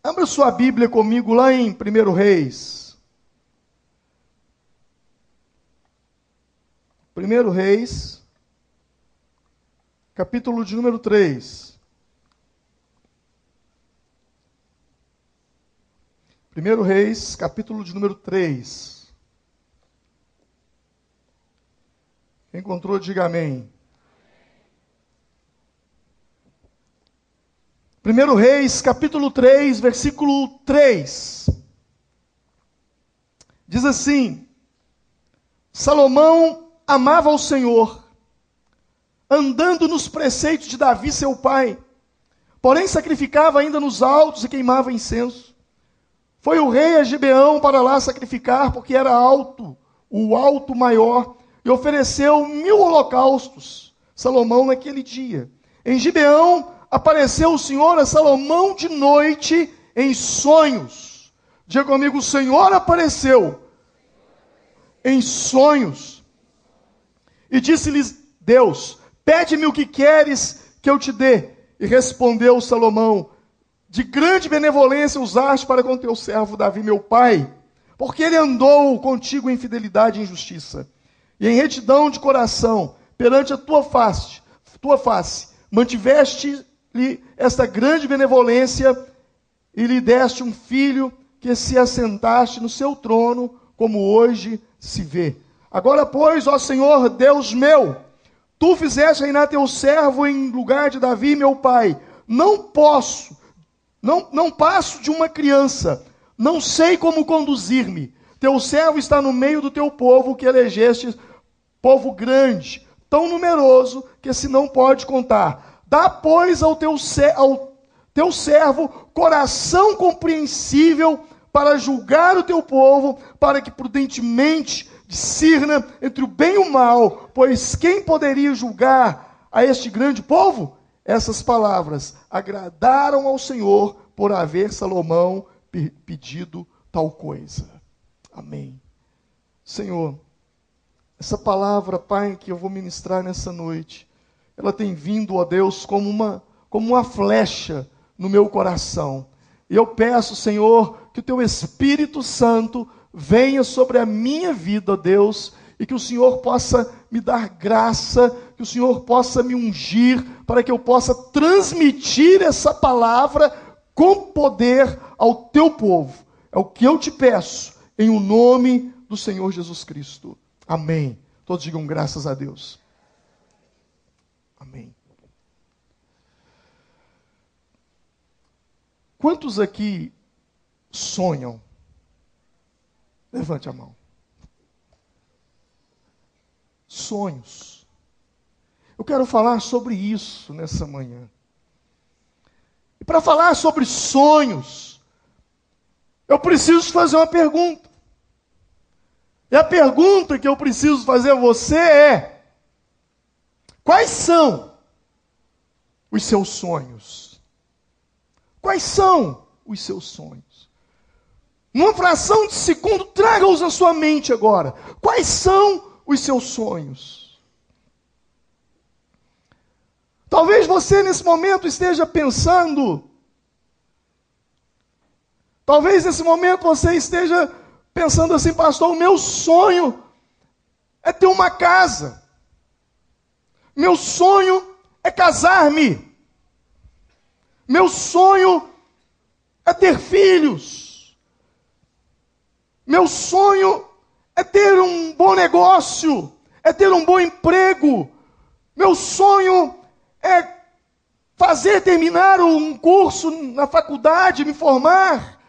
Abra sua Bíblia comigo lá em 1 Reis. 1 Reis, capítulo de número 3. 1 Reis, capítulo de número 3. Quem encontrou, diga amém. 1 Reis, capítulo 3, versículo 3. Diz assim: Salomão amava ao Senhor, andando nos preceitos de Davi, seu pai. Porém, sacrificava ainda nos altos e queimava incenso. Foi o rei a Gibeão para lá sacrificar, porque era alto, o alto maior, e ofereceu 1000 holocaustos, Salomão, naquele dia. Em Gibeão apareceu o Senhor a Salomão de noite em sonhos. Diga comigo: o Senhor apareceu em sonhos. E disse-lhes Deus: pede-me o que queres que eu te dê. E respondeu Salomão: de grande benevolência usaste para com teu servo Davi, meu pai, porque ele andou contigo em fidelidade e em justiça, e em retidão de coração, perante a tua face, mantiveste-lhe esta grande benevolência, e lhe deste um filho, que se assentaste no seu trono, como hoje se vê. Agora, pois, ó Senhor, Deus meu, tu fizeste reinar teu servo em lugar de Davi, meu pai. Não passo de uma criança, não sei como conduzir-me. Teu servo está no meio do teu povo, que elegeste, povo grande, tão numeroso, que se não pode contar. Dá, pois, ao teu servo coração compreensível para julgar o teu povo, para que prudentemente discirna entre o bem e o mal, pois quem poderia julgar a este grande povo? Essas palavras agradaram ao Senhor, por haver Salomão pedido tal coisa. Amém. Senhor, essa palavra, Pai, que eu vou ministrar nessa noite, ela tem vindo, ó Deus, como uma flecha no meu coração. E eu peço, Senhor, que o Teu Espírito Santo venha sobre a minha vida, ó Deus, e que o Senhor possa me dar graça, que o Senhor possa me ungir, para que eu possa transmitir essa palavra com poder ao Teu povo. É o que eu te peço, em o nome do Senhor Jesus Cristo. Amém. Todos digam graças a Deus. Amém. Quantos aqui sonham? Levante a mão. Sonhos. Eu quero falar sobre isso nessa manhã. E para falar sobre sonhos, eu preciso fazer uma pergunta. E a pergunta que eu preciso fazer a você é: quais são os seus sonhos? Quais são os seus sonhos? Numa fração de segundo, traga-os na sua mente agora. Quais são os seus sonhos? Talvez você nesse momento esteja pensando, assim: pastor, o meu sonho é ter uma casa. Meu sonho é casar-me. Meu sonho é ter filhos. Meu sonho é ter um bom negócio, é ter um bom emprego. Meu sonho é terminar um curso na faculdade, me formar.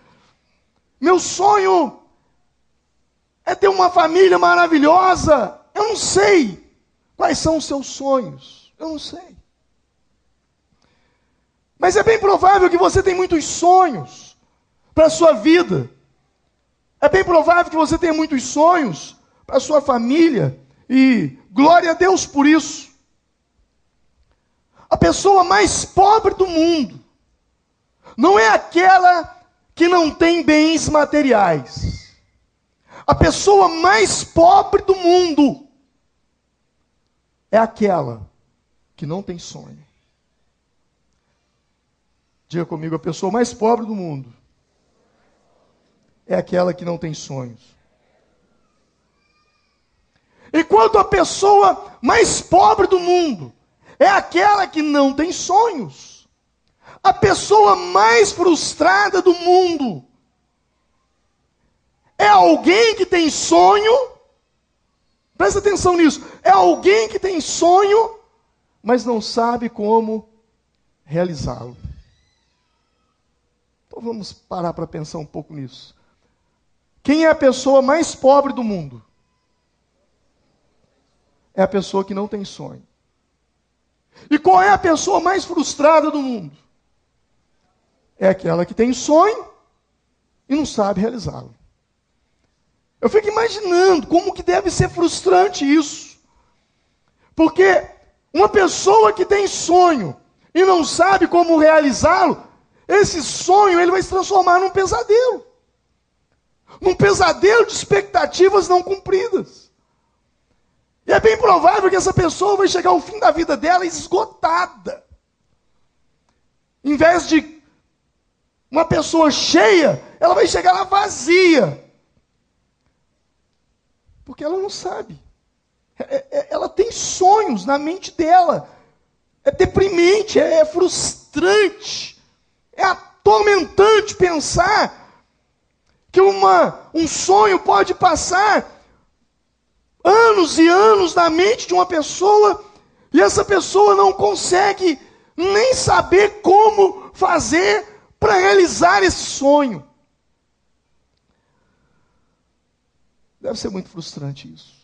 Meu sonho é ter uma família maravilhosa. Eu não sei quais são os seus sonhos. Eu não sei. Mas é bem provável que você tenha muitos sonhos para a sua vida. É bem provável que você tenha muitos sonhos para a sua família. E glória a Deus por isso. A pessoa mais pobre do mundo não é aquela que não tem bens materiais. A pessoa mais pobre do mundo é aquela que não tem sonho. Diga comigo: a pessoa mais pobre do mundo é aquela que não tem sonhos. Enquanto a pessoa mais pobre do mundo é aquela que não tem sonhos. A pessoa mais frustrada do mundo é alguém que tem sonho. Presta atenção nisso. É alguém que tem sonho, mas não sabe como realizá-lo. Então vamos parar para pensar um pouco nisso. Quem é a pessoa mais pobre do mundo? É a pessoa que não tem sonho. E qual é a pessoa mais frustrada do mundo? É aquela que tem sonho e não sabe realizá-lo. Eu fico imaginando como que deve ser frustrante isso. Porque uma pessoa que tem sonho e não sabe como realizá-lo, esse sonho ele vai se transformar num pesadelo. Num pesadelo de expectativas não cumpridas. E é bem provável que essa pessoa vai chegar ao fim da vida dela esgotada. Em vez de uma pessoa cheia, ela vai chegar lá vazia. Porque ela não sabe. Ela tem sonhos na mente dela. É deprimente, é frustrante, é atormentante pensar que um sonho pode passar anos e anos na mente de uma pessoa e essa pessoa não consegue nem saber como fazer para realizar esse sonho. Deve ser muito frustrante isso.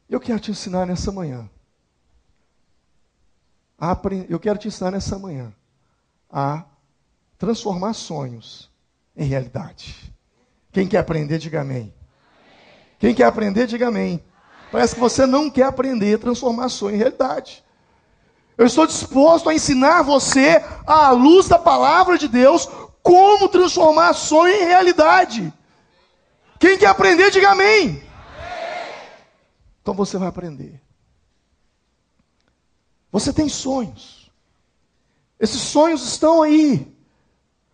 Eu quero te ensinar nessa manhã. Eu quero te ensinar nessa manhã a transformar sonhos em realidade. Quem quer aprender, diga amém. Quem quer aprender, diga amém. Parece que você não quer aprender a transformar sonho em realidade. Eu estou disposto a ensinar você, à luz da palavra de Deus, como transformar sonho em realidade. Quem quer aprender, diga amém. Então você vai aprender. Você tem sonhos. Esses sonhos estão aí.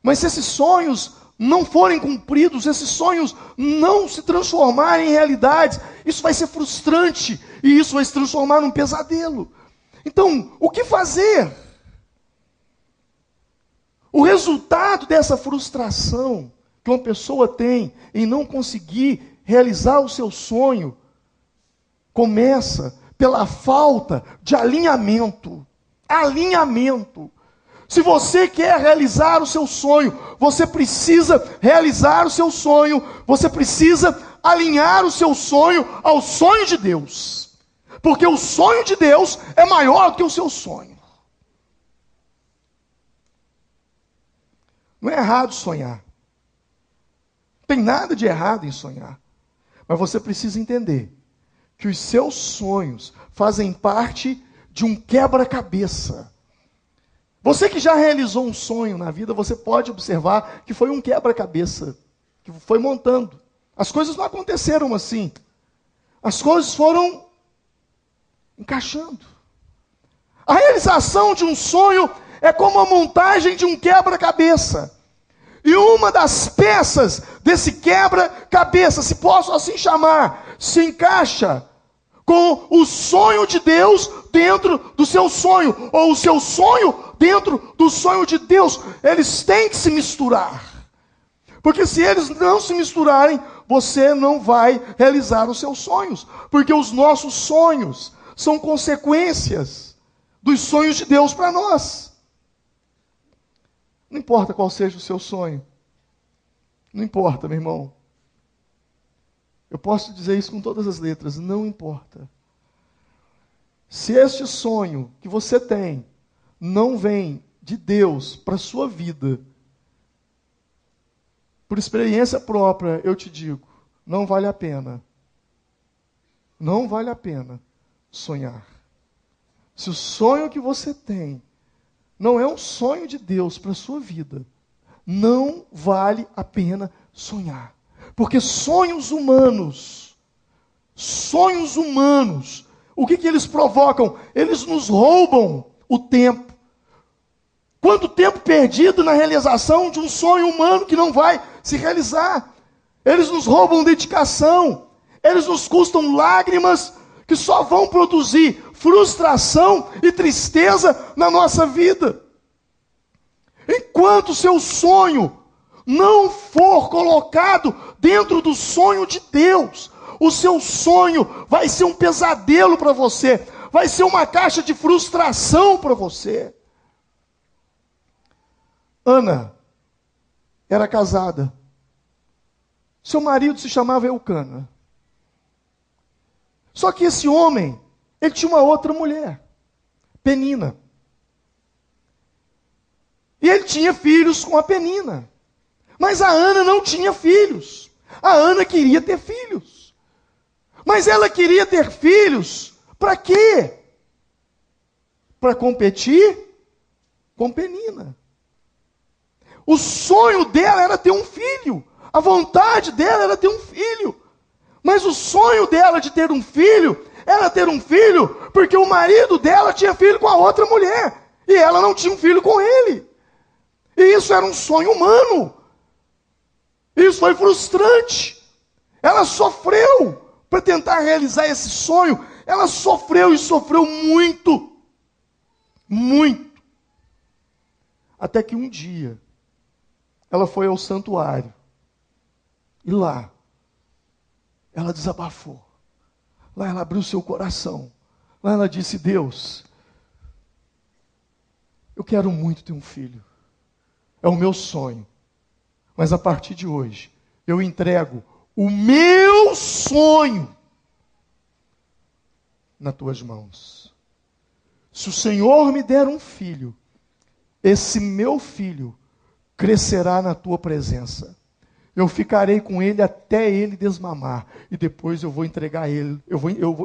Mas se esses sonhos não forem cumpridos, esses sonhos não se transformarem em realidade, isso vai ser frustrante. E isso vai se transformar num pesadelo. Então, o que fazer? O resultado dessa frustração que uma pessoa tem em não conseguir realizar o seu sonho começa pela falta de alinhamento. Alinhamento. Se você quer realizar o seu sonho, você precisa realizar o seu sonho, você precisa alinhar o seu sonho ao sonho de Deus. Porque o sonho de Deus é maior do que o seu sonho. Não é errado sonhar. Não tem nada de errado em sonhar. Mas você precisa entender que os seus sonhos fazem parte de um quebra-cabeça. Você que já realizou um sonho na vida, você pode observar que foi um quebra-cabeça, que foi montando. As coisas não aconteceram assim. As coisas foram encaixando. A realização de um sonho é como a montagem de um quebra-cabeça. E uma das peças desse quebra-cabeça, se posso assim chamar, se encaixa com o sonho de Deus dentro do seu sonho, ou o seu sonho dentro do sonho de Deus. Eles têm que se misturar. Porque se eles não se misturarem, você não vai realizar os seus sonhos. Porque os nossos sonhos são consequências dos sonhos de Deus para nós. Não importa qual seja o seu sonho. Não importa, meu irmão. Eu posso dizer isso com todas as letras. Não importa. Se este sonho que você tem não vem de Deus para a sua vida, por experiência própria, eu te digo, não vale a pena. Não vale a pena sonhar. Se o sonho que você tem não é um sonho de Deus para a sua vida, não vale a pena sonhar. Porque sonhos humanos, o que eles provocam? Eles nos roubam o tempo. Quanto tempo perdido na realização de um sonho humano que não vai se realizar. Eles nos roubam dedicação. Eles nos custam lágrimas que só vão produzir frustração e tristeza na nossa vida. Enquanto o seu sonho não for colocado dentro do sonho de Deus, o seu sonho vai ser um pesadelo para você, vai ser uma caixa de frustração para você. Ana era casada. Seu marido se chamava Eucana. Só que esse homem, ele tinha uma outra mulher, Penina. E ele tinha filhos com a Penina. Mas a Ana não tinha filhos. A Ana queria ter filhos. Mas ela queria ter filhos para quê? Para competir com Penina. O sonho dela era ter um filho. A vontade dela era ter um filho. Mas o sonho dela de ter um filho era ter um filho porque o marido dela tinha filho com a outra mulher. E ela não tinha um filho com ele. E isso era um sonho humano. Isso foi frustrante. Ela sofreu para tentar realizar esse sonho. Ela sofreu e sofreu muito. Muito. Até que um dia, ela foi ao santuário. E lá, ela desabafou. Lá ela abriu seu coração. Lá ela disse: Deus, eu quero muito ter um filho. É o meu sonho. Mas a partir de hoje, eu entrego o meu sonho nas tuas mãos. Se o Senhor me der um filho, esse meu filho crescerá na tua presença. Eu ficarei com ele até ele desmamar. E depois eu vou entregar ele,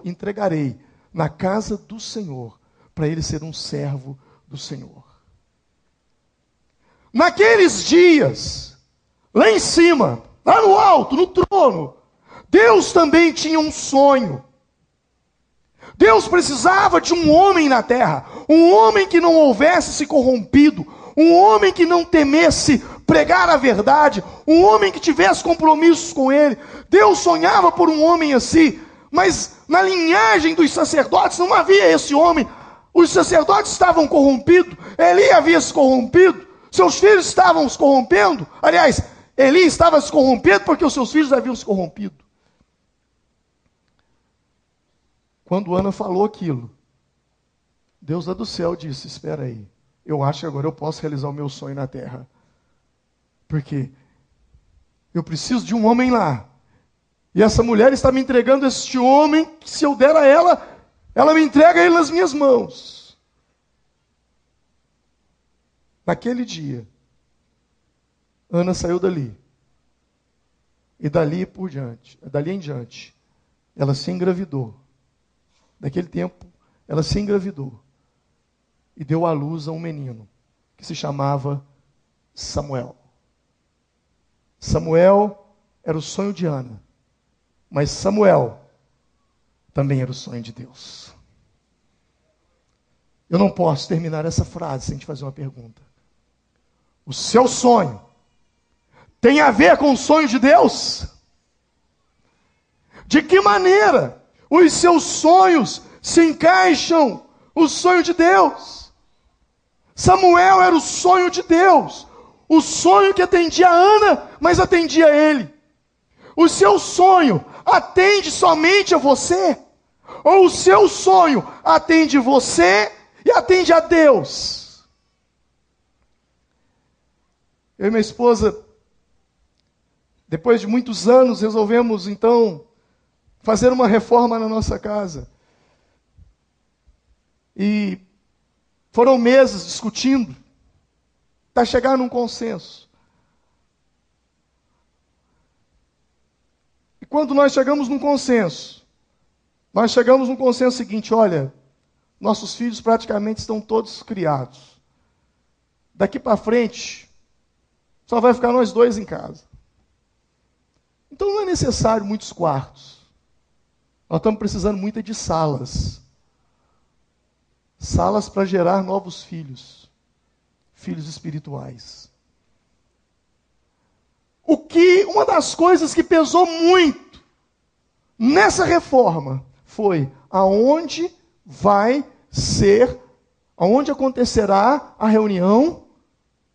entregarei na casa do Senhor, para ele ser um servo do Senhor. Naqueles dias, lá em cima, lá no alto, no trono, Deus também tinha um sonho. Deus precisava de um homem na terra, um homem que não houvesse se corrompido, um homem que não temesse pregar a verdade, um homem que tivesse compromissos com ele. Deus sonhava por um homem assim, mas na linhagem dos sacerdotes não havia esse homem. Os sacerdotes estavam corrompidos, Eli havia se corrompido, seus filhos estavam se corrompendo. Aliás, Eli estava se corrompendo porque os seus filhos haviam se corrompido. Quando Ana falou aquilo, Deus lá do céu disse: espera aí, eu acho que agora eu posso realizar o meu sonho na terra. Porque eu preciso de um homem lá. E essa mulher está me entregando este homem, que se eu der a ela, ela me entrega ele nas minhas mãos. Naquele dia, Ana saiu dali. E dali em diante, ela se engravidou. Naquele tempo, ela se engravidou. E deu à luz a um menino, que se chamava Samuel. Samuel era o sonho de Ana. Mas Samuel também era o sonho de Deus. Eu não posso terminar essa frase sem te fazer uma pergunta. O seu sonho tem a ver com o sonho de Deus? De que maneira os seus sonhos se encaixam no sonho de Deus? Samuel era o sonho de Deus. O sonho que atendia a Ana, mas atendia a ele. O seu sonho atende somente a você? Ou o seu sonho atende você e atende a Deus? Eu e minha esposa, depois de muitos anos, resolvemos então fazer uma reforma na nossa casa. E foram meses discutindo, até chegar num consenso. E quando nós chegamos num consenso seguinte: olha, nossos filhos praticamente estão todos criados. Daqui para frente, só vai ficar nós dois em casa. Então não é necessário muitos quartos. Nós estamos precisando muito de salas. Salas para gerar novos filhos. filhos espirituais. Uma das coisas que pesou muito nessa reforma foi aonde acontecerá a reunião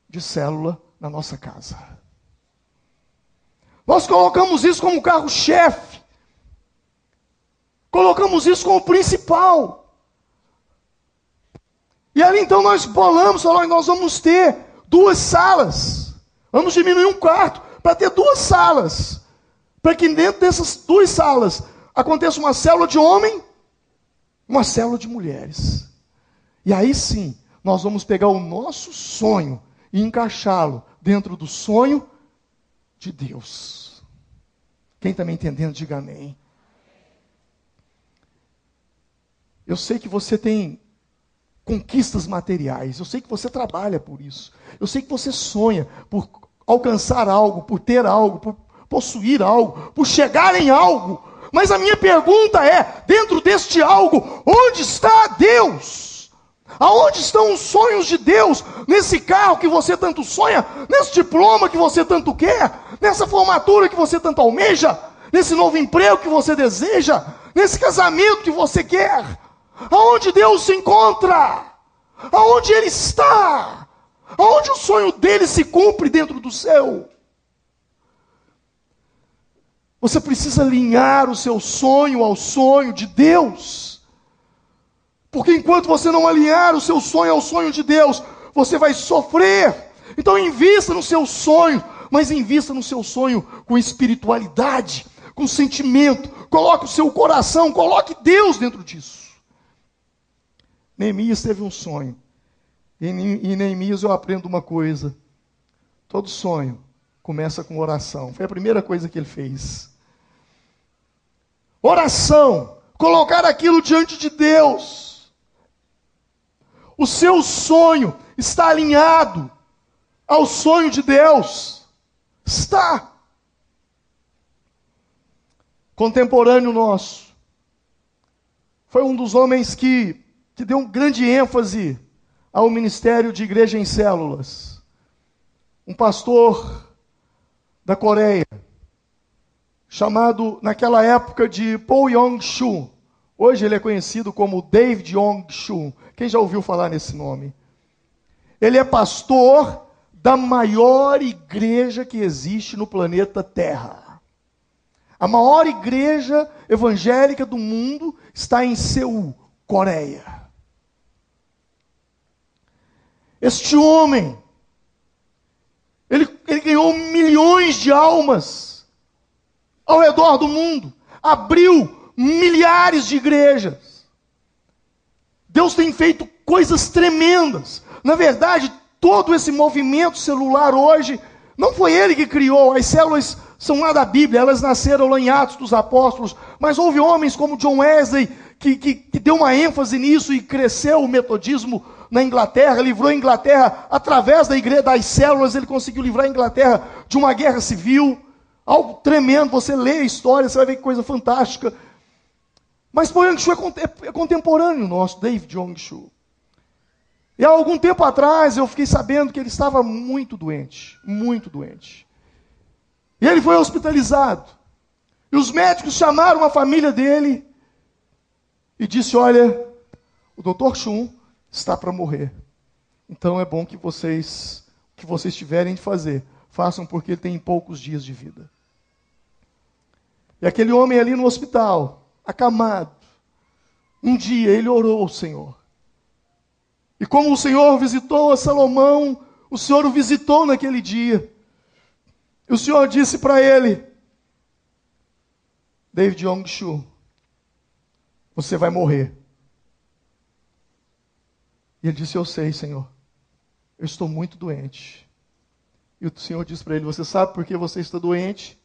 de célula na nossa casa. Nós colocamos isso como carro-chefe. Colocamos isso como principal. E ali então nós bolamos, nós vamos ter 2 salas. Vamos diminuir um quarto para ter 2 salas. Para que dentro dessas 2 salas aconteça uma célula de homem, uma célula de mulheres. E aí sim, nós vamos pegar o nosso sonho e encaixá-lo dentro do sonho de Deus. Quem está me entendendo, diga amém. Eu sei que você tem conquistas materiais, eu sei que você trabalha por isso, eu sei que você sonha por alcançar algo, por ter algo, por possuir algo, por chegar em algo. Mas a minha pergunta é, dentro deste algo, onde está Deus? Aonde estão os sonhos de Deus? Nesse carro que você tanto sonha, nesse diploma que você tanto quer, nessa formatura que você tanto almeja, nesse novo emprego que você deseja, nesse casamento que você quer. Aonde Deus se encontra? Aonde Ele está? Aonde o sonho dele se cumpre dentro do céu? Você precisa alinhar o seu sonho ao sonho de Deus. Porque enquanto você não alinhar o seu sonho ao sonho de Deus, você vai sofrer. Então invista no seu sonho, mas invista no seu sonho com espiritualidade, com sentimento. Coloque o seu coração, coloque Deus dentro disso. Neemias teve um sonho. E em Neemias eu aprendo uma coisa. Todo sonho começa com oração. Foi a primeira coisa que ele fez. Oração. Colocar aquilo diante de Deus. O seu sonho está alinhado ao sonho de Deus. Está. Contemporâneo nosso. Foi um dos homens que deu um grande ênfase ao ministério de igreja em células. Um pastor da Coreia, chamado naquela época de Paul Yong-Shu. Hoje ele é conhecido como David Yong-Shu. Quem já ouviu falar nesse nome? Ele é pastor da maior igreja que existe no planeta Terra. A maior igreja evangélica do mundo está em Seul, Coreia. Este homem, ele ganhou milhões de almas ao redor do mundo, abriu milhares de igrejas. Deus tem feito coisas tremendas. Na verdade, todo esse movimento celular hoje, não foi ele que criou. As células são lá da Bíblia, elas nasceram lá em Atos dos Apóstolos, mas houve homens como John Wesley, que deu uma ênfase nisso e cresceu o metodismo na Inglaterra, livrou a Inglaterra através da igreja, das células, ele conseguiu livrar a Inglaterra de uma guerra civil, algo tremendo. Você lê a história, você vai ver que coisa fantástica. Mas Paul Yong-Shu é contemporâneo nosso, David Yong-Shu. E há algum tempo atrás eu fiquei sabendo que ele estava muito doente, muito doente. E ele foi hospitalizado. E os médicos chamaram a família dele e disse: olha, o Dr. Chun está para morrer. Então é bom que vocês tiverem de fazer, façam, porque ele tem poucos dias de vida. E aquele homem ali no hospital, acamado, um dia ele orou ao Senhor. E como o Senhor visitou a Salomão, o Senhor o visitou naquele dia. E o Senhor disse para ele: David Yong-Shu, você vai morrer. E ele disse: eu sei, Senhor, eu estou muito doente. E o Senhor disse para ele: você sabe por que você está doente?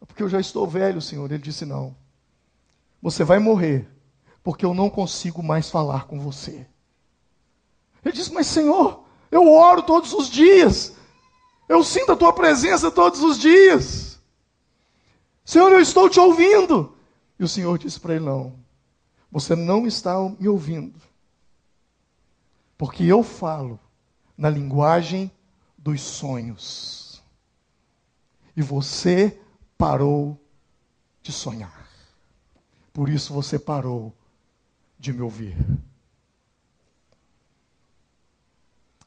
Porque eu já estou velho, Senhor. Ele disse: não, você vai morrer, porque eu não consigo mais falar com você. Ele disse: mas Senhor, eu oro todos os dias, eu sinto a tua presença todos os dias. Senhor, eu estou te ouvindo. E o Senhor disse para ele: não, você não está me ouvindo, porque eu falo na linguagem dos sonhos. E você parou de sonhar. Por isso você parou de me ouvir.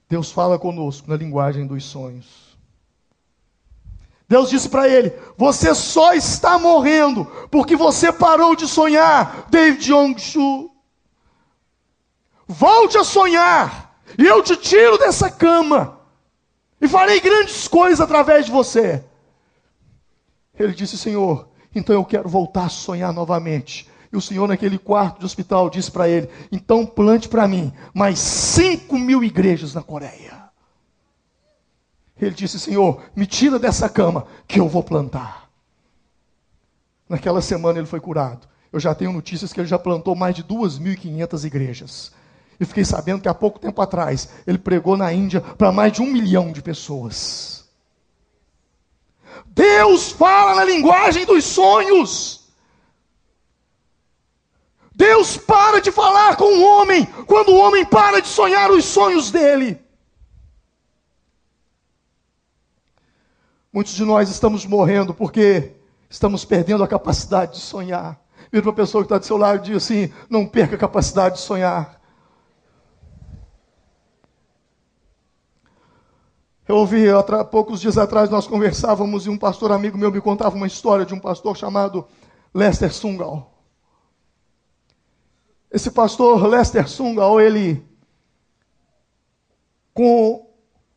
Deus fala conosco na linguagem dos sonhos. Deus disse para ele: você só está morrendo porque você parou de sonhar, David Yongshu. Volte a sonhar, e eu te tiro dessa cama, e farei grandes coisas através de você. Ele disse: Senhor, então eu quero voltar a sonhar novamente. E o Senhor, naquele quarto de hospital, disse para ele: então plante para mim mais 5.000 igrejas na Coreia. Ele disse: Senhor, me tira dessa cama que eu vou plantar. Naquela semana ele foi curado. Eu já tenho notícias que ele já plantou mais de 2.500 igrejas. E fiquei sabendo que há pouco tempo atrás ele pregou na Índia para mais de 1 milhão de pessoas. Deus fala na linguagem dos sonhos. Deus para de falar com o homem quando o homem para de sonhar os sonhos dele. Muitos de nós estamos morrendo porque estamos perdendo a capacidade de sonhar. Vira para a pessoa que está do seu lado e diz assim: não perca a capacidade de sonhar. Eu ouvi, poucos dias atrás, nós conversávamos e um pastor amigo meu me contava uma história de um pastor chamado Lester Sumrall. Esse pastor Lester Sumrall, ele, com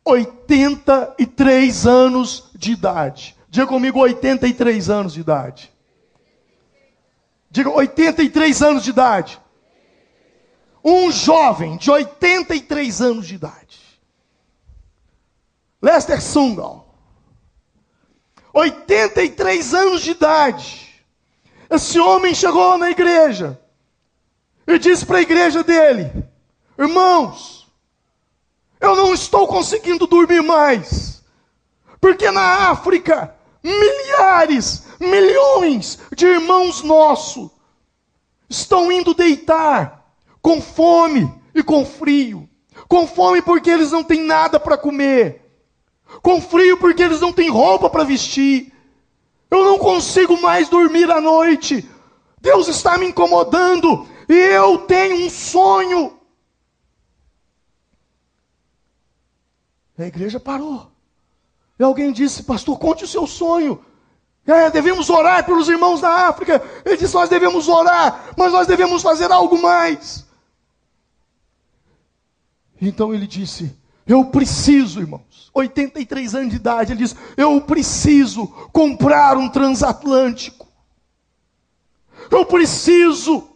83 anos de idade, diga comigo, 83 anos de idade. Diga, 83 anos de idade. Um jovem de 83 anos de idade. Lester Sumrall, 83 anos de idade. Esse homem chegou na igreja e disse para a igreja dele: irmãos, eu não estou conseguindo dormir mais, porque na África, milhares, milhões de irmãos nossos estão indo deitar com fome e com frio. Com fome porque eles não têm nada para comer. Com frio porque eles não têm roupa para vestir. Eu não consigo mais dormir à noite. Deus está me incomodando. E eu tenho um sonho. A igreja parou. E alguém disse: pastor, conte o seu sonho. Devemos orar pelos irmãos da África. Ele disse: nós devemos orar, mas nós devemos fazer algo mais. Então ele disse: eu preciso, irmãos, 83 anos de idade, ele diz: eu preciso comprar um transatlântico. Eu preciso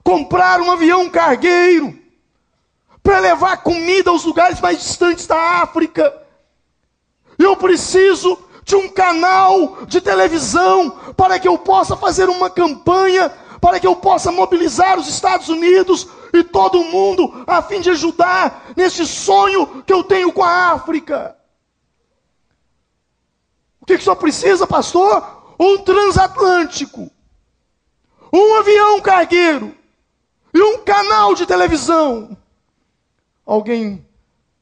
comprar um avião cargueiro para levar comida aos lugares mais distantes da África. Eu preciso de um canal de televisão para que eu possa fazer uma campanha, para que eu possa mobilizar os Estados Unidos e todo mundo a fim de ajudar nesse sonho que eu tenho com a África. O que só precisa, pastor? Um transatlântico, um avião cargueiro e um canal de televisão. Alguém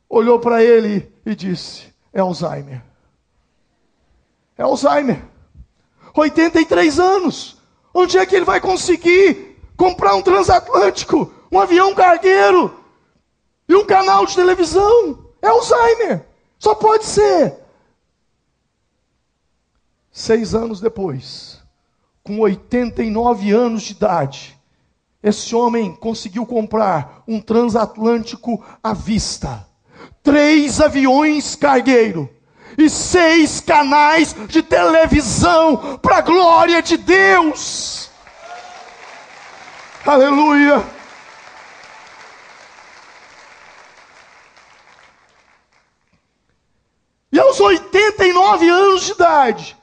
olhou para ele e disse: é Alzheimer. É Alzheimer. 83 anos. Onde é que ele vai conseguir comprar um transatlântico, um avião cargueiro e um canal de televisão? É Alzheimer. Só pode ser. 6 anos depois, com 89 anos de idade, esse homem conseguiu comprar um transatlântico à vista, 3 aviões cargueiro e 6 canais de televisão para a glória de Deus. Aleluia. E aos 89 anos de idade,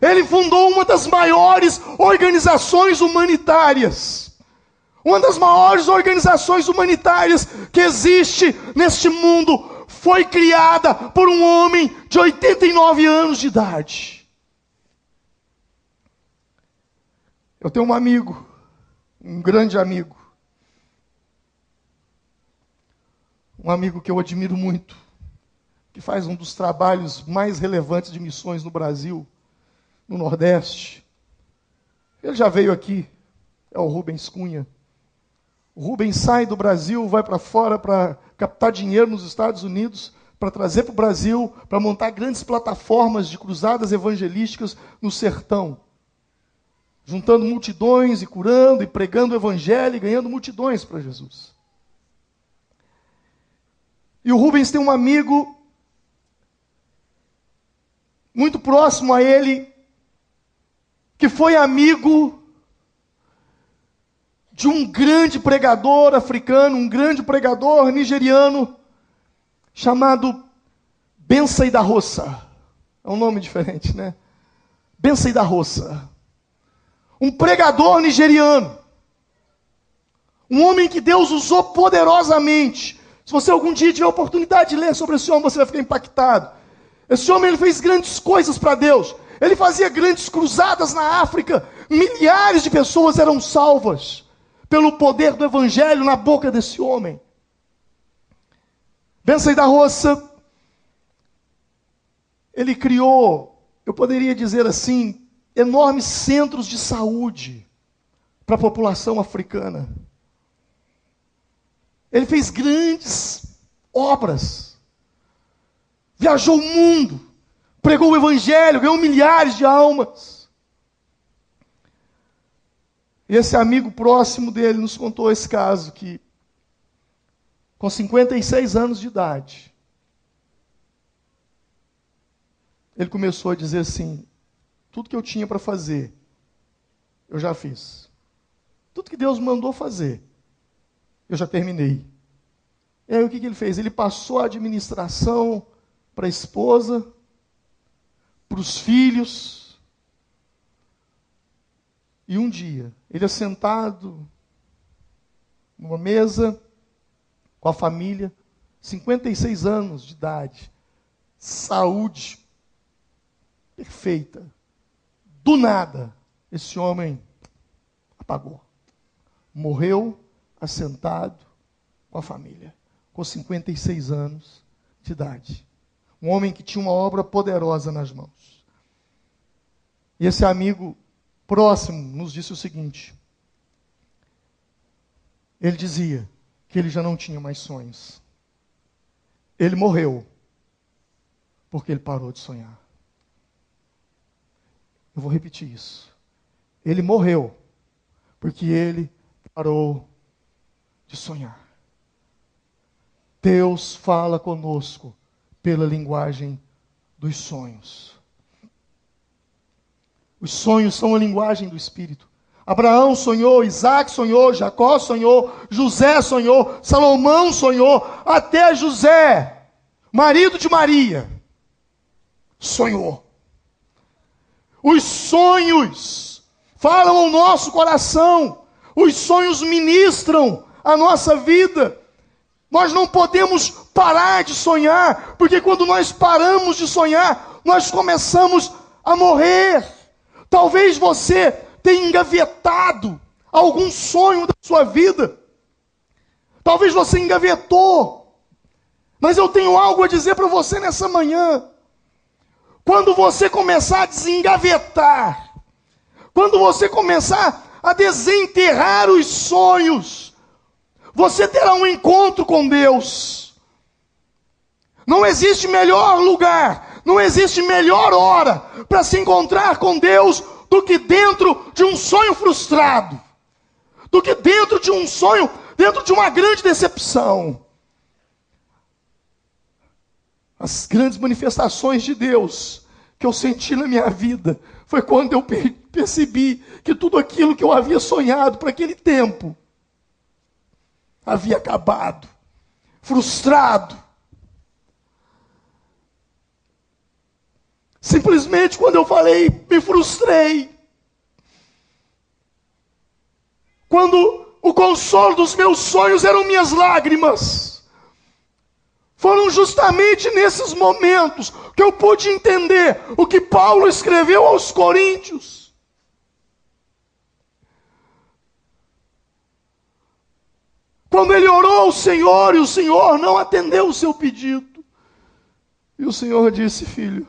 ele fundou uma das maiores organizações humanitárias. Uma das maiores organizações humanitárias que existe neste mundo foi criada por um homem de 89 anos de idade. Eu tenho um amigo, um grande amigo, um amigo que eu admiro muito, que faz um dos trabalhos mais relevantes de missões no Brasil, no Nordeste. Ele já veio aqui, é o Rubens Cunha. O Rubens sai do Brasil, vai para fora para captar dinheiro nos Estados Unidos, para trazer para o Brasil, para montar grandes plataformas de cruzadas evangelísticas no sertão. Juntando multidões e curando e pregando o evangelho e ganhando multidões para Jesus. E o Rubens tem um amigo muito próximo a ele, que foi amigo de um grande pregador africano, um grande pregador nigeriano, chamado Bensai da Roça. É um nome diferente, né? Bensai da Roça. Um pregador nigeriano. Um homem que Deus usou poderosamente. Se você algum dia tiver a oportunidade de ler sobre esse homem, você vai ficar impactado. Esse homem ele fez grandes coisas para Deus. Ele fazia grandes cruzadas na África. Milhares de pessoas eram salvas pelo poder do evangelho na boca desse homem. Bensai da Roça, ele criou, eu poderia dizer assim, enormes centros de saúde para a população africana. Ele fez grandes obras. Viajou o mundo, pregou o evangelho, ganhou milhares de almas. E esse amigo próximo dele nos contou esse caso, que com 56 anos de idade, ele começou a dizer assim: tudo que eu tinha para fazer, eu já fiz. Tudo que Deus mandou fazer, eu já terminei. E aí o que ele fez? Ele passou a administração para a esposa, para os filhos. E um dia, ele assentado numa mesa com a família, 56 anos de idade, saúde perfeita. Do nada, esse homem apagou. Morreu assentado com a família, com 56 anos de idade. Um homem que tinha uma obra poderosa nas mãos. E esse amigo próximo nos disse o seguinte: ele dizia que ele já não tinha mais sonhos. Ele morreu porque ele parou de sonhar. Eu vou repetir isso. Ele morreu porque ele parou de sonhar. Deus fala conosco pela linguagem dos sonhos. Os sonhos são a linguagem do Espírito. Abraão sonhou, Isaac sonhou, Jacó sonhou, José sonhou, Salomão sonhou, até José, marido de Maria, sonhou. Os sonhos falam ao nosso coração, os sonhos ministram a nossa vida. Nós não podemos parar de sonhar, porque quando nós paramos de sonhar, nós começamos a morrer. Talvez você tenha engavetado algum sonho da sua vida. Talvez você engavetou. Mas eu tenho algo a dizer para você nessa manhã. Quando você começar a desengavetar, quando você começar a desenterrar os sonhos, você terá um encontro com Deus. Não existe melhor lugar, não existe melhor hora para se encontrar com Deus do que dentro de um sonho frustrado, do que dentro de um sonho, dentro de uma grande decepção. As grandes manifestações de Deus que eu senti na minha vida foi quando eu percebi que tudo aquilo que eu havia sonhado para aquele tempo havia acabado, frustrado. Simplesmente quando eu falei, me frustrei. Quando o consolo dos meus sonhos eram minhas lágrimas. Foram justamente nesses momentos que eu pude entender o que Paulo escreveu aos Coríntios. Quando ele orou ao Senhor e o Senhor não atendeu o seu pedido. E o Senhor disse: filho,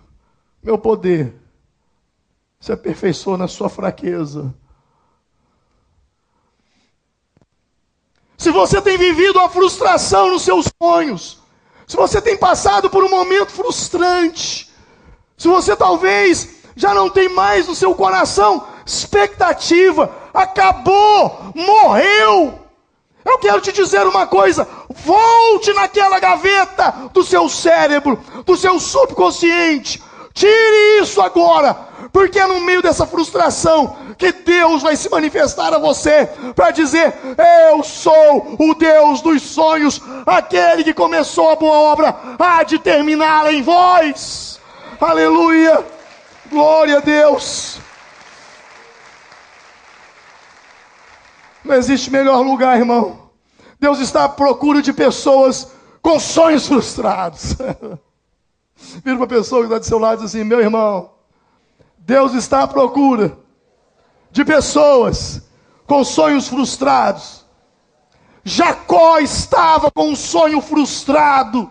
meu poder se aperfeiçoa na sua fraqueza. Se você tem vivido a frustração nos seus sonhos, se você tem passado por um momento frustrante, se você talvez já não tem mais no seu coração expectativa, acabou, morreu, eu quero te dizer uma coisa: volte naquela gaveta do seu cérebro, do seu subconsciente, tire isso agora, porque é no meio dessa frustração que Deus vai se manifestar a você, para dizer: eu sou o Deus dos sonhos, aquele que começou a boa obra, há de terminá-la em vós. Aleluia, glória a Deus. Não existe melhor lugar, irmão. Deus está à procura de pessoas com sonhos frustrados. Vira para a pessoa que está do seu lado e diz assim: meu irmão, Deus está à procura de pessoas com sonhos frustrados. Jacó estava com um sonho frustrado,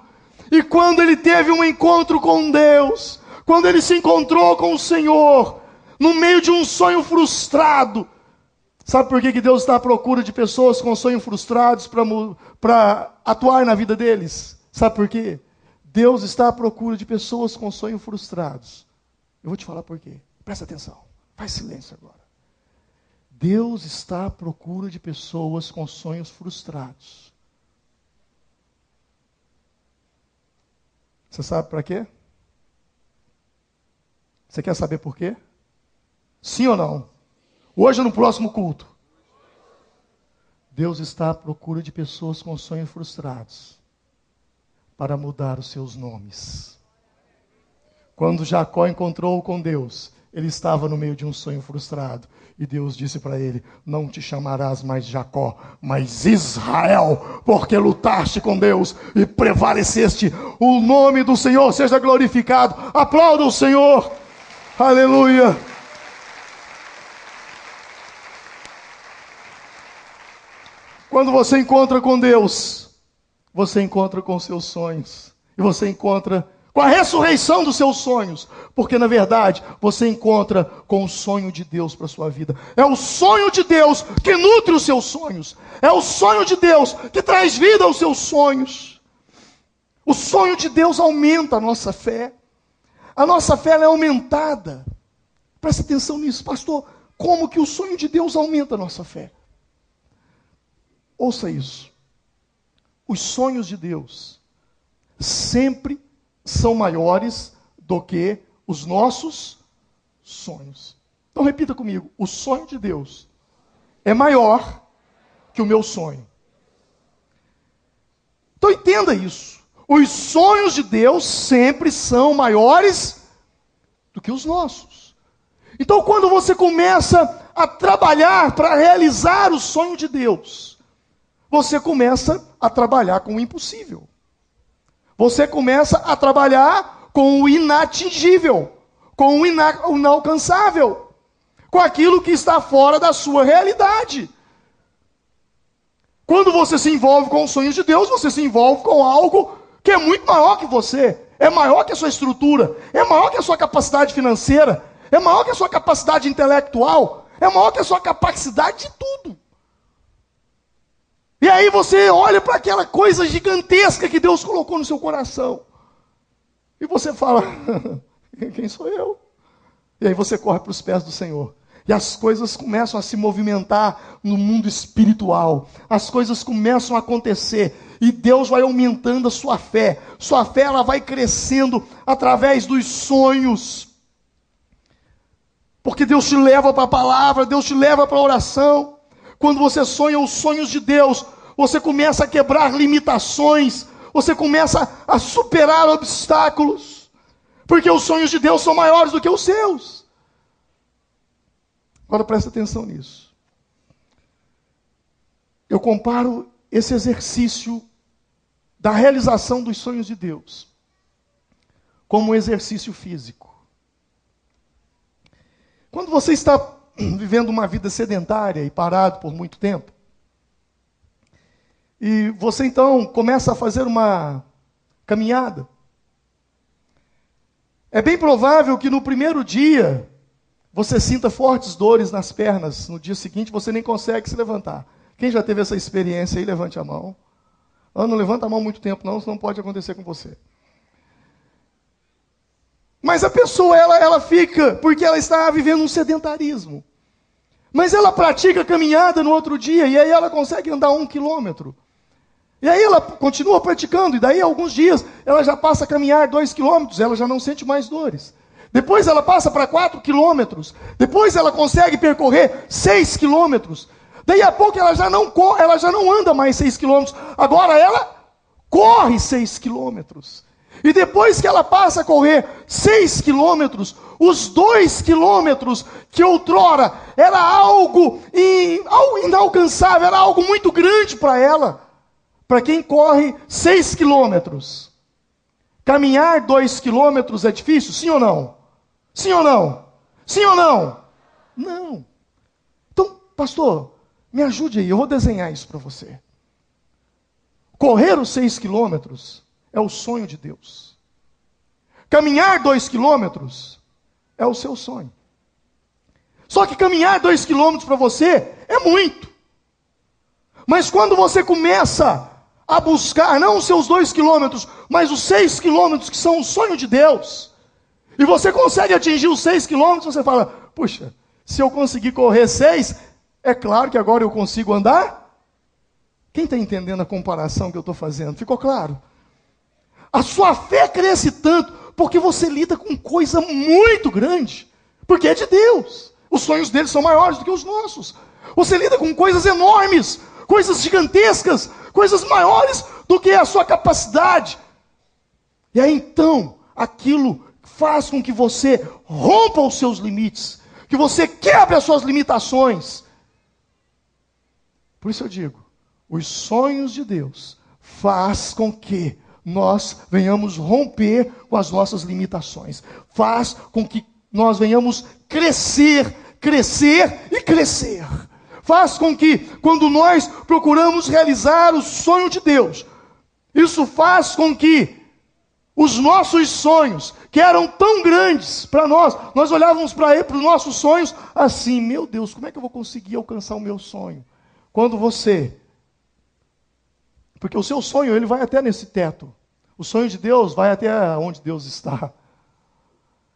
e quando ele teve um encontro com Deus, quando ele se encontrou com o Senhor, no meio de um sonho frustrado, sabe por que Deus está à procura de pessoas com sonhos frustrados para atuar na vida deles? Sabe por quê? Deus está à procura de pessoas com sonhos frustrados. Eu vou te falar por quê. Presta atenção. Faz silêncio agora. Deus está à procura de pessoas com sonhos frustrados. Você sabe para quê? Você quer saber por quê? Sim ou não? Hoje ou no próximo culto? Deus está à procura de pessoas com sonhos frustrados para mudar os seus nomes. Quando Jacó encontrou com Deus, ele estava no meio de um sonho frustrado. E Deus disse para ele: não te chamarás mais Jacó, mas Israel, porque lutaste com Deus e prevaleceste. O nome do Senhor seja glorificado. Aplauda o Senhor. Aleluia. Quando você encontra com Deus, você encontra com seus sonhos. E você encontra com a ressurreição dos seus sonhos. Porque, na verdade, você encontra com o sonho de Deus para a sua vida. É o sonho de Deus que nutre os seus sonhos. É o sonho de Deus que traz vida aos seus sonhos. O sonho de Deus aumenta a nossa fé. A nossa fé ela é aumentada. Presta atenção nisso, pastor. Como que o sonho de Deus aumenta a nossa fé? Ouça isso. Os sonhos de Deus sempre são maiores do que os nossos sonhos. Então repita comigo: o sonho de Deus é maior que o meu sonho. Então entenda isso. Os sonhos de Deus sempre são maiores do que os nossos. Então quando você começa a trabalhar para realizar o sonho de Deus, você começa a trabalhar com o impossível. Você começa a trabalhar com o inatingível, com o inalcançável, com aquilo que está fora da sua realidade. Quando você se envolve com os sonhos de Deus, você se envolve com algo que é muito maior que você, é maior que a sua estrutura, é maior que a sua capacidade financeira, é maior que a sua capacidade intelectual, é maior que a sua capacidade de tudo. E aí você olha para aquela coisa gigantesca que Deus colocou no seu coração. E você fala: quem sou eu? E aí você corre para os pés do Senhor. E as coisas começam a se movimentar no mundo espiritual. As coisas começam a acontecer. E Deus vai aumentando a sua fé. Sua fé ela vai crescendo através dos sonhos. Porque Deus te leva para a palavra, Deus te leva para a oração. Quando você sonha os sonhos de Deus, você começa a quebrar limitações, você começa a superar obstáculos, porque os sonhos de Deus são maiores do que os seus. Agora presta atenção nisso. Eu comparo esse exercício da realização dos sonhos de Deus como um exercício físico. Quando você está vivendo uma vida sedentária e parado por muito tempo, E você então começa a fazer uma caminhada. É bem provável que no primeiro dia você sinta fortes dores nas pernas. No dia seguinte você nem consegue se levantar. Quem já teve essa experiência aí, levante a mão. Não levanta a mão muito tempo não, senão pode acontecer com você. Mas a pessoa, ela fica, porque ela está vivendo um sedentarismo. Mas ela pratica caminhada no outro dia, e aí ela consegue andar 1 quilômetro. E aí ela continua praticando, e daí alguns dias ela já passa a caminhar 2 quilômetros, ela já não sente mais dores. Depois ela passa para 4 quilômetros, depois ela consegue percorrer 6 quilômetros. Daí a pouco ela já não anda mais 6 quilômetros, agora ela corre 6 quilômetros. E depois que ela passa a correr 6 quilômetros, os 2 quilômetros que outrora era algo inalcançável, era algo muito grande para ela. Para quem corre 6 quilômetros, caminhar 2 quilômetros é difícil? Sim ou não? Sim ou não? Sim ou não? Não. Então, pastor, me ajude aí, eu vou desenhar isso para você. Correr os 6 quilômetros é o sonho de Deus. Caminhar 2 quilômetros é o seu sonho. Só que caminhar 2 quilômetros para você é muito. Mas quando você começa a buscar, não os seus 2 quilômetros, mas os 6 quilômetros que são o sonho de Deus, e você consegue atingir os 6 quilômetros, você fala, puxa, se eu conseguir correr 6, é claro que agora eu consigo andar? Quem está entendendo a comparação que eu estou fazendo? Ficou claro? A sua fé cresce tanto, porque você lida com coisa muito grande, porque é de Deus. Os sonhos dele são maiores do que os nossos. Você lida com coisas enormes, coisas gigantescas, coisas maiores do que a sua capacidade. E aí então, aquilo faz com que você rompa os seus limites, que você quebre as suas limitações. Por isso eu digo, os sonhos de Deus faz com que nós venhamos romper com as nossas limitações. Faz com que nós venhamos crescer, crescer e crescer. Faz com que, quando nós procuramos realizar o sonho de Deus, isso faz com que os nossos sonhos, que eram tão grandes para nós olhávamos para os nossos sonhos assim, meu Deus, como é que eu vou conseguir alcançar o meu sonho? Quando você... Porque o seu sonho, ele vai até nesse teto. O sonho de Deus vai até onde Deus está.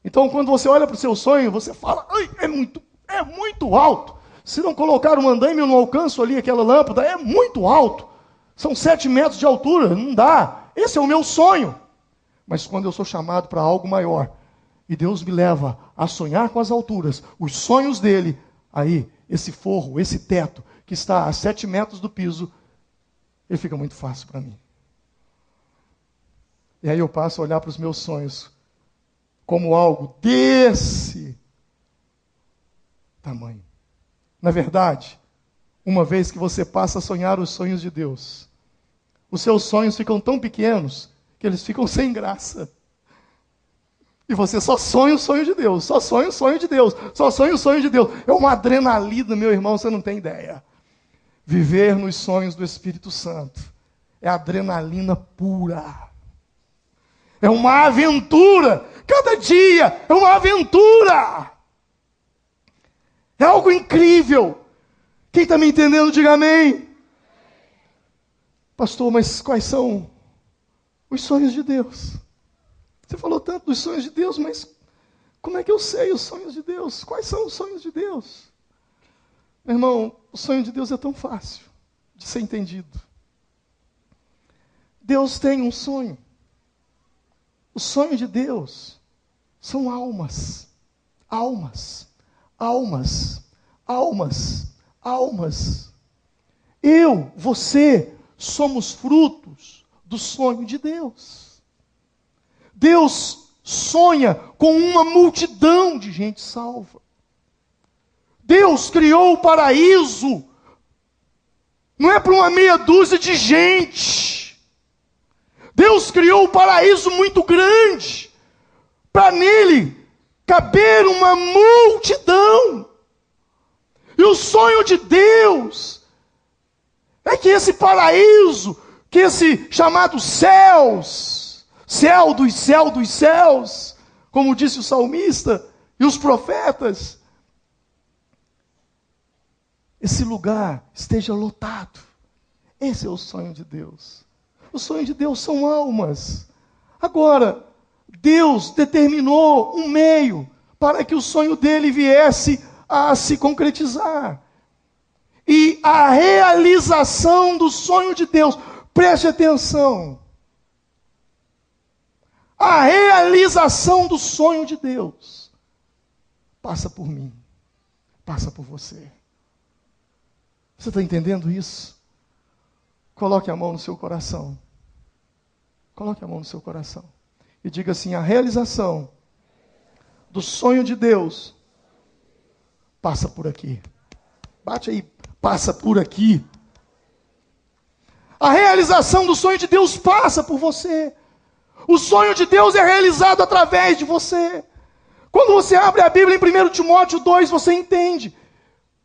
Então, quando você olha para o seu sonho, você fala, ai, é muito alto. Se não colocar um andaime, eu não alcanço ali aquela lâmpada, é muito alto. São 7 metros de altura, não dá. Esse é o meu sonho. Mas quando eu sou chamado para algo maior, e Deus me leva a sonhar com as alturas, os sonhos dele, aí, esse forro, esse teto, que está a 7 metros do piso, ele fica muito fácil para mim. E aí eu passo a olhar para os meus sonhos como algo desse tamanho. Na verdade, uma vez que você passa a sonhar os sonhos de Deus, os seus sonhos ficam tão pequenos que eles ficam sem graça. E você só sonha o sonho de Deus, só sonha o sonho de Deus, só sonha o sonho de Deus. É uma adrenalina, meu irmão, você não tem ideia. Viver nos sonhos do Espírito Santo é adrenalina pura. É uma aventura. Cada dia é uma aventura. É algo incrível. Quem está me entendendo, diga amém. Pastor, mas quais são os sonhos de Deus? Você falou tanto dos sonhos de Deus, mas como é que eu sei os sonhos de Deus? Quais são os sonhos de Deus? Meu irmão, o sonho de Deus é tão fácil de ser entendido. Deus tem um sonho. O sonho de Deus são almas, almas, almas, almas, almas. Eu, você, somos frutos do sonho de Deus. Deus sonha com uma multidão de gente salva. Deus criou o paraíso, não é para uma meia dúzia de gente. Deus criou um paraíso muito grande, para nele caber uma multidão. E o sonho de Deus É que esse paraíso, que esse chamado céus, céu dos céus, como disse o salmista e os profetas, esse lugar esteja lotado. Esse é o sonho de Deus. O sonho de Deus são almas. Agora, Deus determinou um meio para que o sonho dele viesse a se concretizar. E a realização do sonho de Deus, preste atenção. A realização do sonho de Deus passa por mim, passa por você. Você está entendendo isso? Coloque a mão no seu coração. Coloque a mão no seu coração. E diga assim: a realização do sonho de Deus passa por aqui. Bate aí, passa por aqui. A realização do sonho de Deus passa por você. O sonho de Deus é realizado através de você. Quando você abre a Bíblia em 1 Timóteo 2, você entende.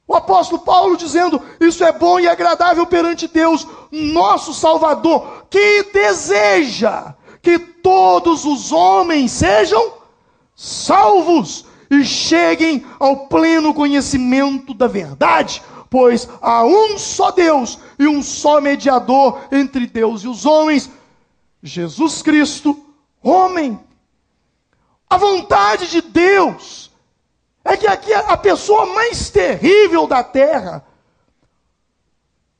O apóstolo Paulo dizendo: isso é bom e agradável perante Deus, nosso Salvador, que deseja que todos os homens sejam salvos e cheguem ao pleno conhecimento da verdade, pois há um só Deus e um só mediador entre Deus e os homens, Jesus Cristo, homem. A vontade de Deus é que aqui a pessoa mais terrível da terra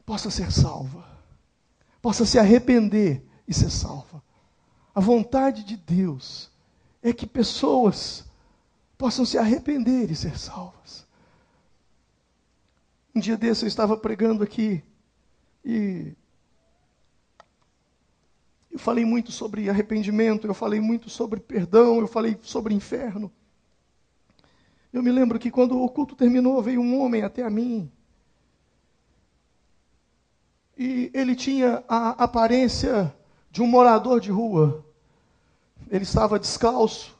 possa ser salva, possa se arrepender e ser salva. A vontade de Deus é que pessoas possam se arrepender e ser salvas. Um dia desse eu estava pregando aqui e eu falei muito sobre arrependimento, eu falei muito sobre perdão, eu falei sobre inferno. Eu me lembro que quando o culto terminou, veio um homem até a mim. E ele tinha a aparência de um morador de rua. Ele estava descalço.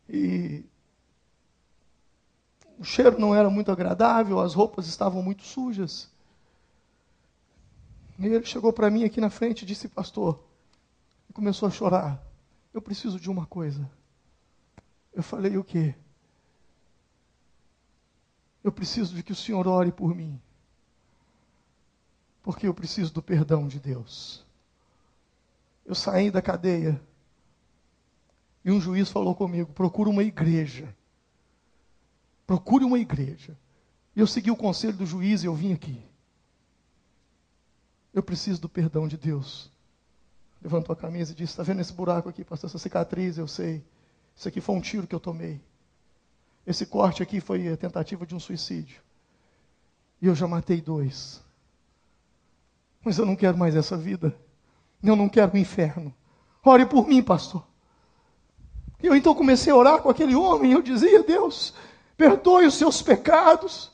E o cheiro não era muito agradável, as roupas estavam muito sujas. E ele chegou para mim aqui na frente e disse: pastor, e começou a chorar. Eu preciso de uma coisa. Eu falei: o quê? Eu preciso de que o Senhor ore por mim. Porque eu preciso do perdão de Deus. Eu saí da cadeia e um juiz falou comigo: procura uma igreja. Procure uma igreja. E eu segui o conselho do juiz e eu vim aqui. Eu preciso do perdão de Deus. Levantou a camisa e disse: está vendo esse buraco aqui, pastor, essa cicatriz? Eu sei. Isso aqui foi um tiro que eu tomei. Esse corte aqui foi a tentativa de um suicídio. E eu já matei 2. Mas eu não quero mais essa vida. Eu não quero o inferno. Ore por mim, pastor. E eu então comecei a orar com aquele homem. Eu dizia: Deus, perdoe os seus pecados.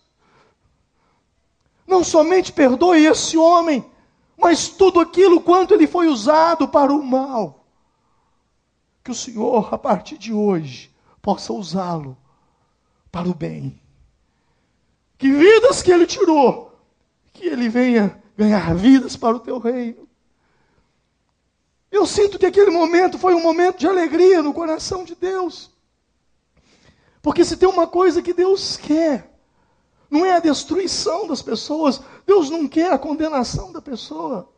Não somente perdoe esse homem, mas tudo aquilo quanto ele foi usado para o mal. Que o Senhor, a partir de hoje, possa usá-lo para o bem. Que vidas que ele tirou, que ele venha ganhar vidas para o teu reino. Eu sinto que aquele momento foi um momento de alegria no coração de Deus. Porque se tem uma coisa que Deus quer, não é a destruição das pessoas. Deus não quer a condenação da pessoa.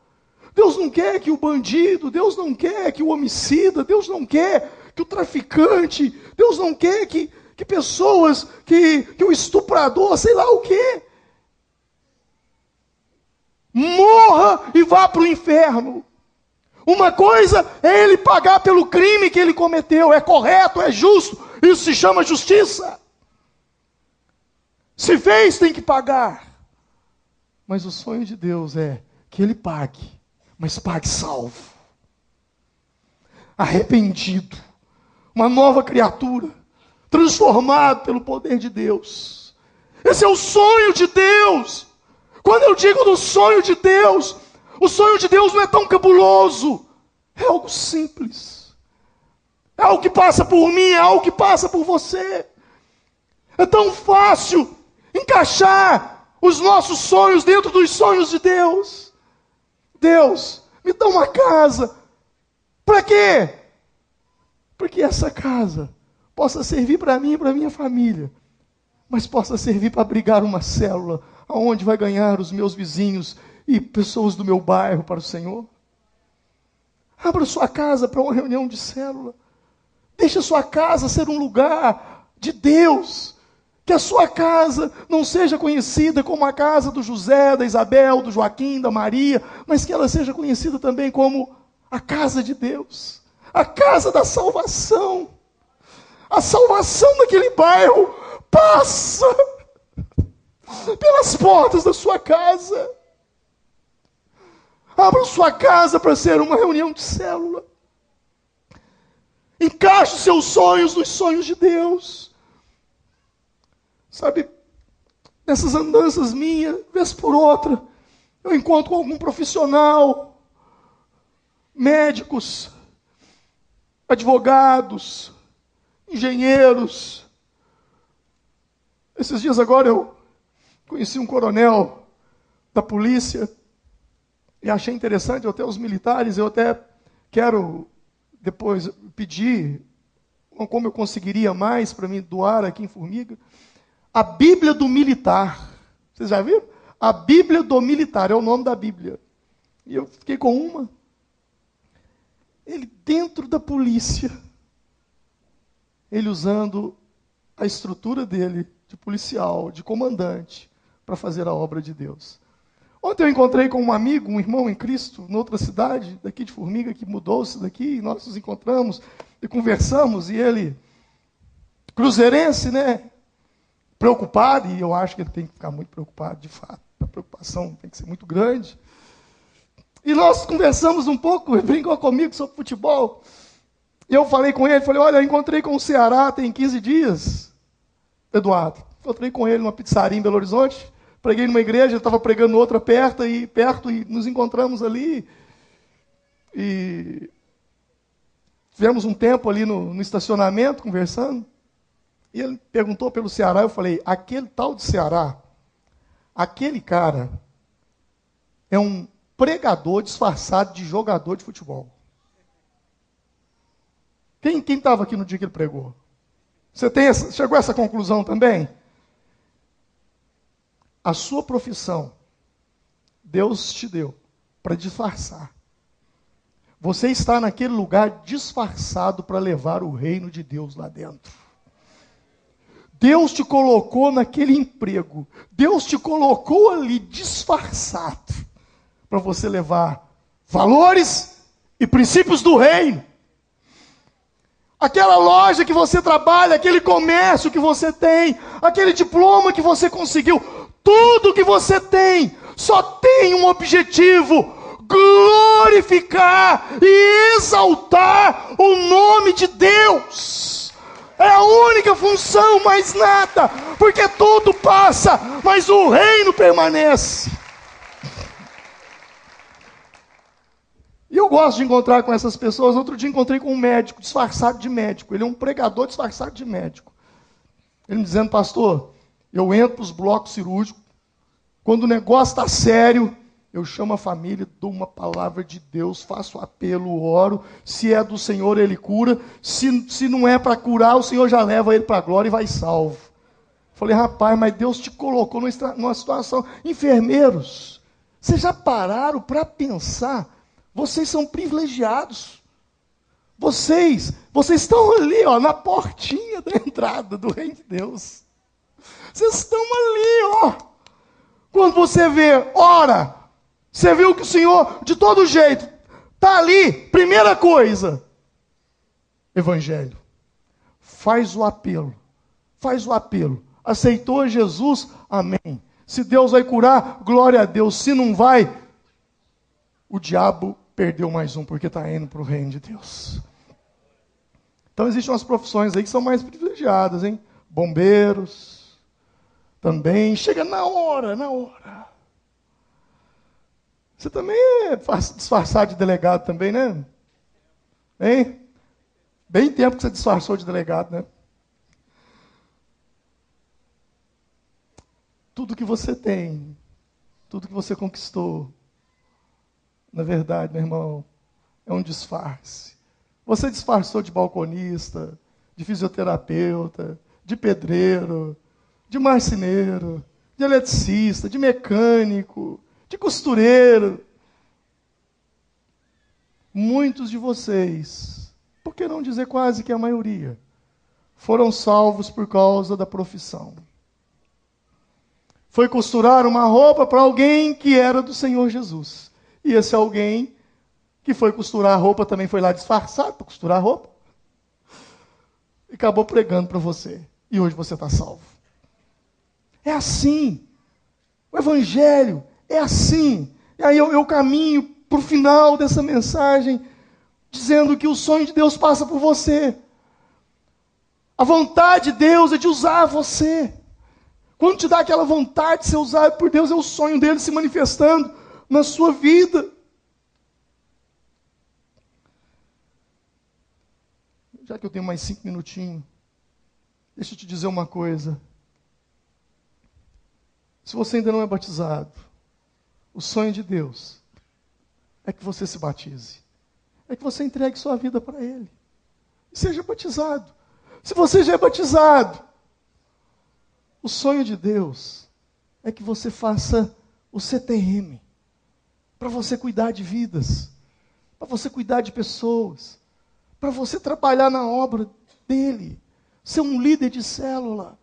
Deus não quer que o bandido, Deus não quer que o homicida, Deus não quer que o traficante, Deus não quer que pessoas, que o estuprador, sei lá o quê, morra e vá para o inferno. Uma coisa é ele pagar pelo crime que ele cometeu, é correto, é justo, isso se chama justiça. Se fez, tem que pagar. Mas o sonho de Deus é que ele pague, mas pague salvo, arrependido, uma nova criatura, transformado pelo poder de Deus. Esse é o sonho de Deus. Quando eu digo do sonho de Deus, o sonho de Deus não é tão cabuloso, é algo simples, é algo que passa por mim, é algo que passa por você. É tão fácil encaixar os nossos sonhos dentro dos sonhos de Deus. Deus, me dá uma casa. Para quê? Para que essa casa possa servir para mim e para minha família, mas possa servir para abrigar uma célula, aonde vai ganhar os meus vizinhos e pessoas do meu bairro para o Senhor. Abra sua casa para uma reunião de célula. Deixe a sua casa ser um lugar de Deus. Que a sua casa não seja conhecida como a casa do José, da Isabel, do Joaquim, da Maria, mas que ela seja conhecida também como a casa de Deus. A casa da salvação. A salvação daquele bairro passa pelas portas da sua casa. Abra sua casa para ser uma reunião de célula. Encaixe os seus sonhos nos sonhos de Deus. Sabe, nessas andanças minhas, vez por outra, eu encontro com algum profissional, médicos, advogados, engenheiros. Esses dias agora eu conheci um coronel da polícia e achei interessante, até os militares, eu até quero depois pedir como eu conseguiria mais para me doar aqui em Formiga. A Bíblia do Militar. Vocês já viram? A Bíblia do Militar é o nome da Bíblia. E eu fiquei com uma. Ele dentro da polícia. Ele usando a estrutura dele de policial, de comandante, para fazer a obra de Deus. Ontem eu encontrei com um amigo, um irmão em Cristo, noutra cidade, daqui de Formiga, que mudou-se daqui, e nós nos encontramos e conversamos, e ele, cruzeirense, né? Preocupado, e eu acho que ele tem que ficar muito preocupado, de fato. A preocupação tem que ser muito grande. E nós conversamos um pouco, ele brincou comigo sobre futebol. E eu falei com ele, olha, eu encontrei com o Ceará tem 15 dias, Eduardo. Encontrei com ele numa pizzaria em Belo Horizonte, preguei numa igreja, ele estava pregando outra perto, e nos encontramos ali. E tivemos um tempo ali no estacionamento, conversando. E ele perguntou pelo Ceará, eu falei, aquele tal de Ceará, aquele cara é um pregador disfarçado de jogador de futebol. Quem estava aqui no dia que ele pregou? Você chegou a essa conclusão também? A sua profissão, Deus te deu para disfarçar. Você está naquele lugar disfarçado para levar o reino de Deus lá dentro. Deus te colocou naquele emprego. Deus te colocou ali disfarçado para você levar valores e princípios do reino. Aquela loja que você trabalha, aquele comércio que você tem, aquele diploma que você conseguiu, tudo que você tem, só tem um objetivo: glorificar e exaltar o nome de Deus. É a única função, mais nada, porque tudo passa, mas o reino permanece. E eu gosto de encontrar com essas pessoas. Outro dia encontrei com um médico, disfarçado de médico. Ele é um pregador disfarçado de médico. Ele me dizendo, pastor, eu entro para os blocos cirúrgicos, quando o negócio está sério, eu chamo a família, dou uma palavra de Deus, faço apelo, oro. Se é do Senhor, Ele cura. Se não é para curar, o Senhor já leva ele para a glória e vai salvo. Falei, rapaz, mas Deus te colocou numa situação. Enfermeiros, vocês já pararam para pensar? Vocês são privilegiados. Vocês estão ali, ó, na portinha da entrada do reino de Deus. Vocês estão ali, ó. Quando você vê, ora, você viu que o Senhor, de todo jeito, está ali, primeira coisa, evangelho. Faz o apelo. Aceitou Jesus? Amém. Se Deus vai curar, glória a Deus. Se não vai, o diabo perdeu mais um, porque está indo para o reino de Deus. Então existem umas profissões aí que são mais privilegiadas, hein? Bombeiros, também, chega na hora. Você também é disfarçado de delegado também, né? Hein? Bem tempo que você disfarçou de delegado, né? Tudo que que você tem, tudo que você conquistou, na verdade, meu irmão, é um disfarce. Você disfarçou de balconista, de fisioterapeuta, de pedreiro, de marceneiro, de eletricista, de mecânico, de costureiro. Muitos de vocês, por que não dizer quase que a maioria, foram salvos por causa da profissão. Foi costurar uma roupa para alguém que era do Senhor Jesus. E esse alguém que foi costurar a roupa também foi lá disfarçado para costurar a roupa. E acabou pregando para você. E hoje você está salvo. É assim. O Evangelho é assim. E aí eu caminho para o final dessa mensagem, dizendo que o sonho de Deus passa por você. A vontade de Deus é de usar você. Quando te dá aquela vontade de ser usado por Deus, é o sonho dele se manifestando na sua vida. Já que eu tenho mais 5 minutinhos, deixa eu te dizer uma coisa. Se você ainda não é batizado, o sonho de Deus é que você se batize. É que você entregue sua vida para Ele. E seja batizado. Se você já é batizado, o sonho de Deus é que você faça o CTM, para você cuidar de vidas, para você cuidar de pessoas, para você trabalhar na obra dele, ser um líder de célula,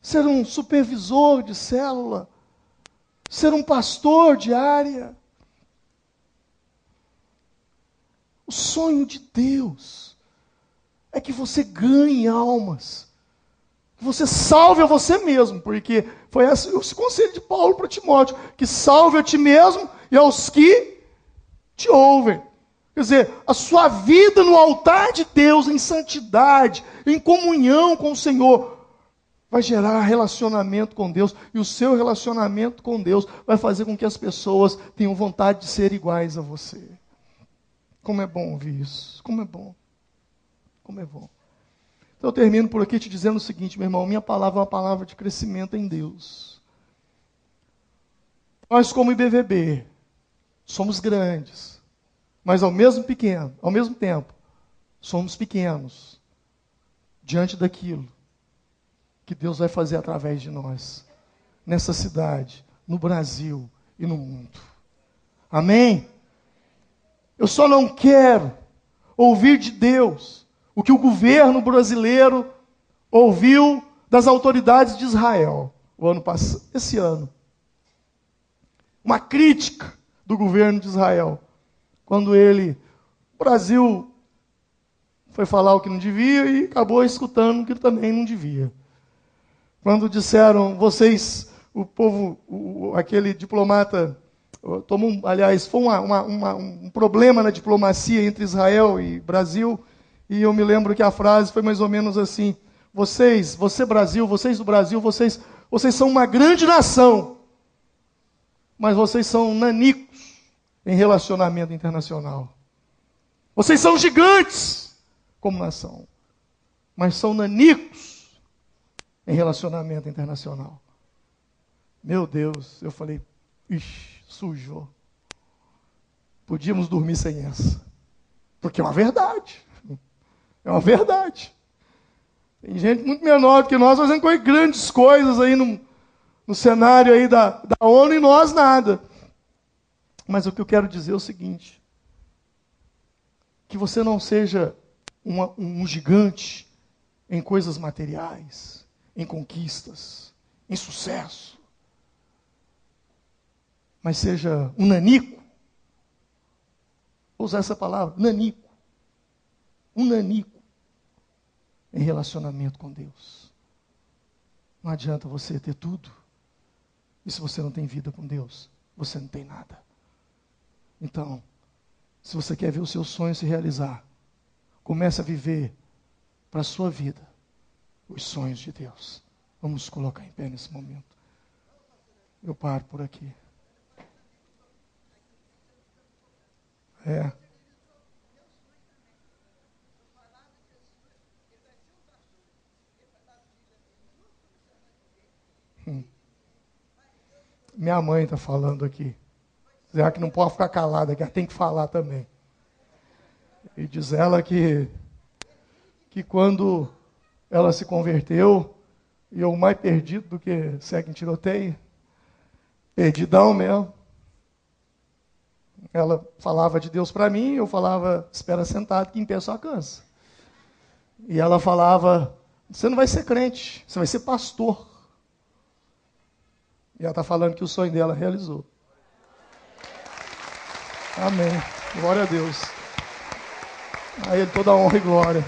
ser um supervisor de célula, ser um pastor de área. O sonho de Deus é que você ganhe almas, que você salve a você mesmo, porque foi esse conselho de Paulo para Timóteo, que salve a ti mesmo e aos que te ouvem. Quer dizer, a sua vida no altar de Deus, em santidade, em comunhão com o Senhor, vai gerar relacionamento com Deus, e o seu relacionamento com Deus vai fazer com que as pessoas tenham vontade de ser iguais a você. Como é bom ouvir isso, como é bom, como é bom. Então eu termino por aqui te dizendo o seguinte, meu irmão, minha palavra é uma palavra de crescimento em Deus. Nós, como IBVB, somos grandes, mas ao mesmo tempo, somos pequenos diante daquilo que Deus vai fazer através de nós, nessa cidade, no Brasil e no mundo. Amém? Eu só não quero ouvir de Deus o que o governo brasileiro ouviu das autoridades de Israel esse ano. Uma crítica do governo de Israel. Quando o Brasil foi falar o que não devia e acabou escutando o que também não devia. Quando disseram, vocês, o povo, aquele diplomata, foi um problema na diplomacia entre Israel e Brasil, e eu me lembro que a frase foi mais ou menos assim, vocês do Brasil, vocês são uma grande nação, mas vocês são nanicos em relacionamento internacional. Vocês são gigantes como nação, mas são nanicos em relacionamento internacional. Meu Deus, eu falei, ixi, sujou. Podíamos dormir sem essa. Porque é uma verdade. É uma verdade. Tem gente muito menor do que nós fazendo grandes coisas aí no cenário aí da ONU e nós nada. Mas o que eu quero dizer é o seguinte. Que você não seja um gigante em coisas materiais, em conquistas, em sucesso. Mas seja um nanico. Vou usar essa palavra, nanico. Um nanico em relacionamento com Deus. Não adianta você ter tudo. E se você não tem vida com Deus, você não tem nada. Então, se você quer ver o seu sonho se realizar, comece a viver para a sua vida os sonhos de Deus. Vamos nos colocar em pé nesse momento. Eu paro por aqui. Minha mãe está falando aqui. Já que não pode ficar calada, que ela tem que falar também. E diz ela que quando ela se converteu, e eu mais perdido do que segue em tiroteio, perdidão mesmo. Ela falava de Deus para mim, eu falava, espera sentado, que em pé só cansa. E ela falava, você não vai ser crente, você vai ser pastor. E ela está falando que o sonho dela realizou. Amém. Glória a Deus. A Ele toda a honra e glória.